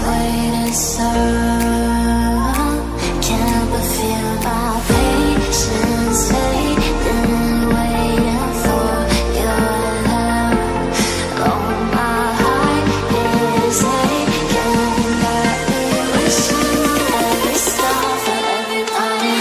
waiting so can't but feel my patience fading, waiting for your love. Oh, my heart is aching, got me wishing every star for everybody.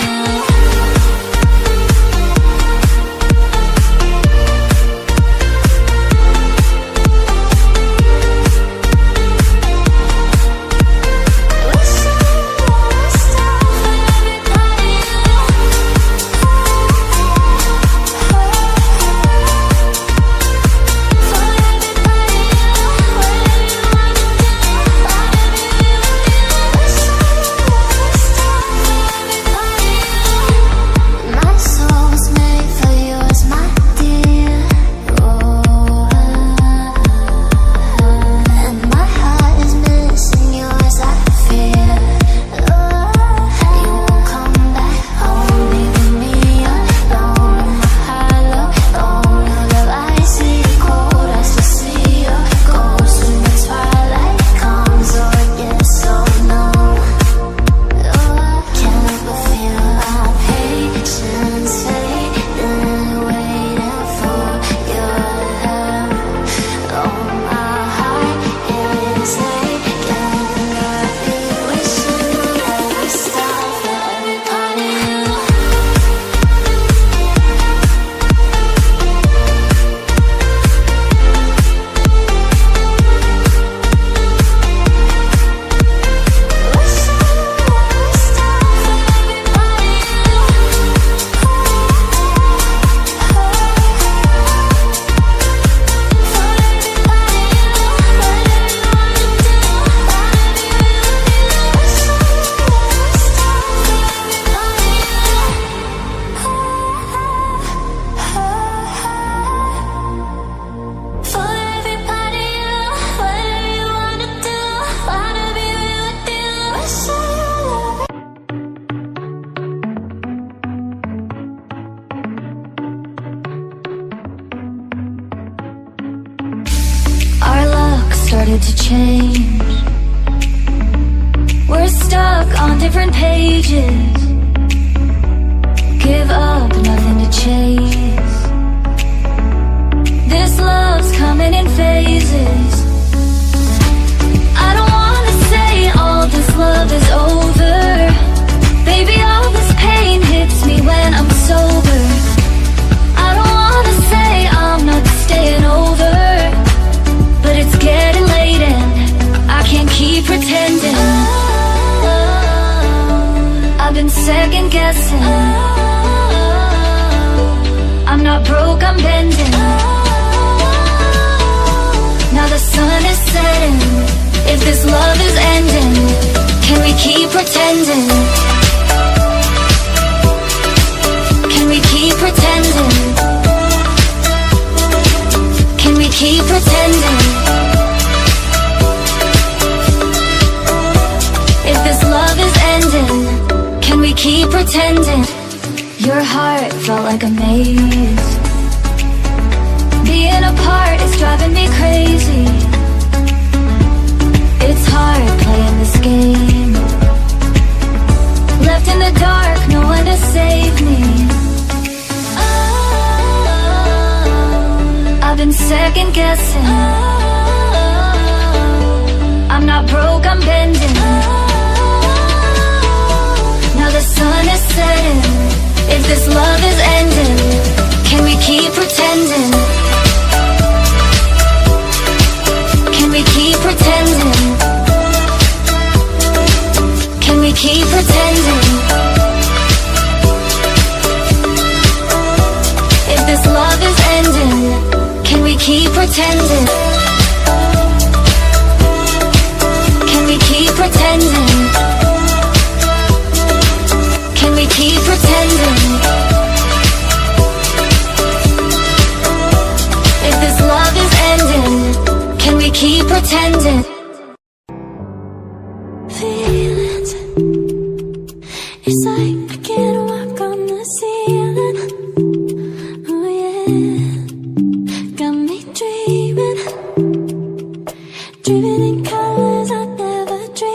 Started to change. We're stuck on different pages. Give up, nothing to chase. This love's coming in phases. I don't wanna say all this love is over. Baby, all this pain hits me when I'm sober. I don't wanna say I'm not staying over, but it's getting late and I can't keep pretending. I've been second guessing. I'm not broke, I'm bending. Now the sun is setting. If this love is ending, can we keep pretending? Can we keep pretending? Can we keep pretending? If this love is ending, can we keep pretending? Your heart felt like a maze. Being apart is driving me crazy. It's hard playing this game. Left in the dark, no one to save me. I've been second guessing. I'm not broke, I'm bending. Now the sun is setting. If this love is ending, can we keep pretending? Can we keep pretending? Can we keep pretending? If this love is ending, can we keep pretending? Can we keep pretending? Can we keep pretending? If this love is ending, can we keep pretending? Feelings, it's like I can't walk on the ceiling. Oh yeah, got me dreaming, dreaming in colors I never dreamed.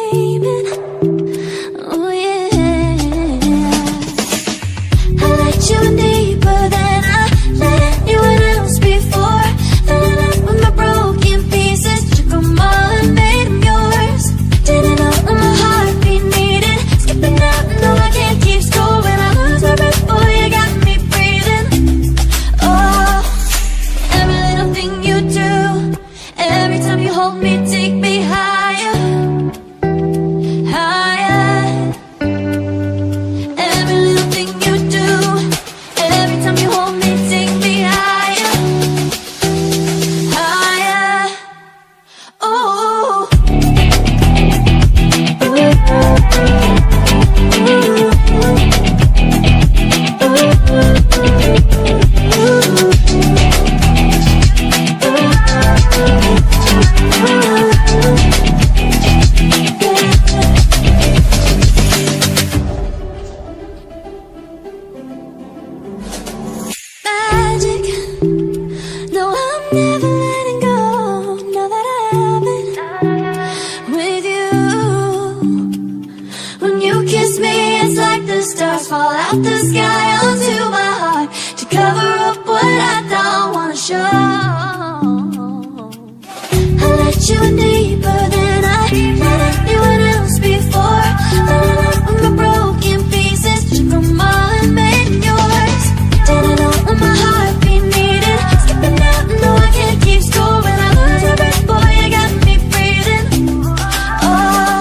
fall out the sky onto my heart to cover up what I don't wanna show. I let you in deeper than I let anyone else before. Let out with my broken pieces, took them all and made yours. Didn't know when my heart beat needed, skipping out, no I can't keep score. When I lose my breath, boy, you got me breathing. Oh,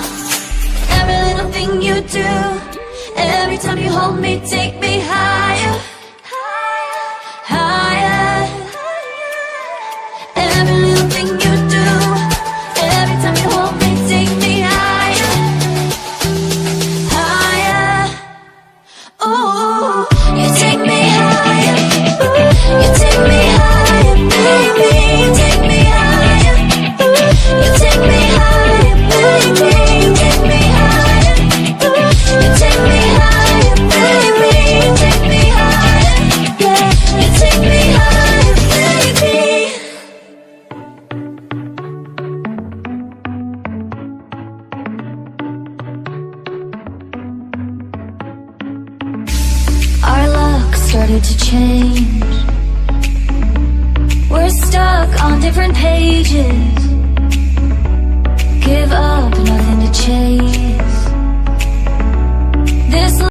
every little thing you do, every time you hold me, take me higher, higher. Every little thing you do, every time you hold me, take me higher, higher. Ooh, you take me higher, you take me higher, baby, you take me higher, you take me higher, baby, you take me higher, you take me higher, baby, you take me higher, yeah, you take me higher, baby. Our luck started to change. We're stuck on different pages. Give up, nothing to chase. This